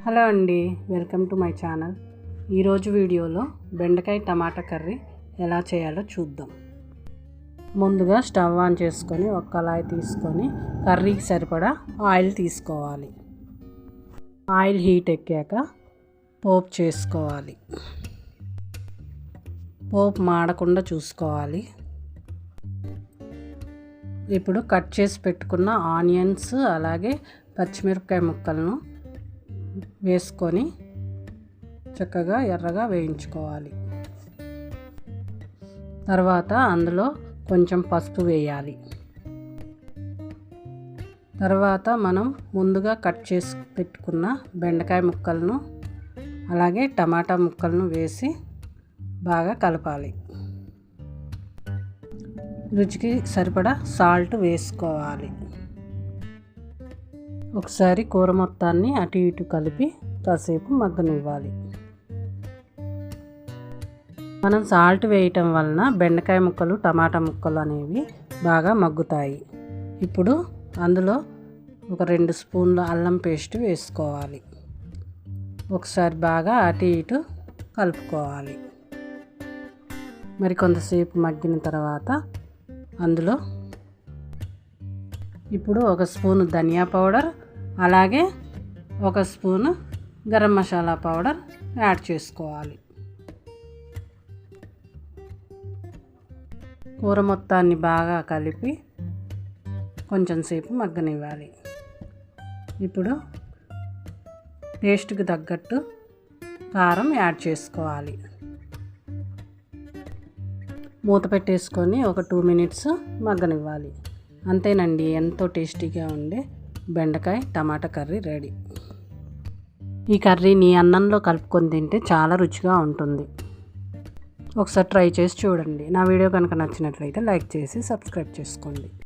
Hello అండి, welcome to my channel. ఈరోజు వీడియోలో బెండకాయ టమాటా కర్రీ ఎలా చేయాలో చూద్దాం. ముందుగా స్టవ్ ఆన్ చేసుకొని ఒక కళాయి తీసుకొని కర్రీకి సరిపడా ఆయిల్ తీసుకోవాలి. ఆయిల్ హీట్ ఎక్కాక పోపు చేసుకోవాలి. పోపు మాడకుండా చూసుకోవాలి. ఇప్పుడు కట్ చేసి పెట్టుకున్న ఆనియన్స్ అలాగే పచ్చిమిరపకాయ ముక్కలను వేసుకొని చక్కగా ఎర్రగా వేయించుకోవాలి. తర్వాత అందులో కొంచెం పసుపు వేయాలి. తర్వాత మనం ముందుగా కట్ చేసి పెట్టుకున్న బెండకాయ ముక్కలను అలాగే టమాటా ముక్కలను వేసి బాగా కలపాలి. రుచికి సరిపడా సాల్ట్ వేసుకోవాలి. ఒకసారి కూర మొత్తాన్ని అటు ఇటు కలిపి కాసేపు మగ్గనివ్వాలి. మనం సాల్ట్ వేయటం వలన బెండకాయ ముక్కలు టమాటా ముక్కలు అనేవి బాగా మగ్గుతాయి. ఇప్పుడు అందులో ఒక 2 స్పూన్ల అల్లం పేస్ట్ వేసుకోవాలి. ఒకసారి బాగా అటు ఇటు కలుపుకోవాలి. మరి కొంతసేపు మగ్గిన తర్వాత అందులో ఇప్పుడు 1 స్పూను ధనియా పౌడర్ అలాగే 1 spoon garam masala powder add చేసుకోవాలి. కూర మొత్తాన్ని బాగా కలిపి కొంచెం సేపు మగ్గనివ్వాలి. ఇప్పుడు టేస్ట్కి తగ్గట్టు కారం యాడ్ చేసుకోవాలి. మూత పెట్టేసుకొని ఒక 2 మినిట్స్ మగ్గనివ్వాలి. అంతేనండి, ఎంతో టేస్టీగా ఉండే బెండకాయ టమాటా కర్రీ రెడీ. ఈ కర్రీని అన్నంలో కలుపుకొని తింటే చాలా రుచిగా ఉంటుంది. ఒకసారి ట్రై చేసి చూడండి. నా వీడియో కనుక నచ్చినట్లయితే లైక్ చేసి సబ్స్క్రైబ్ చేసుకోండి.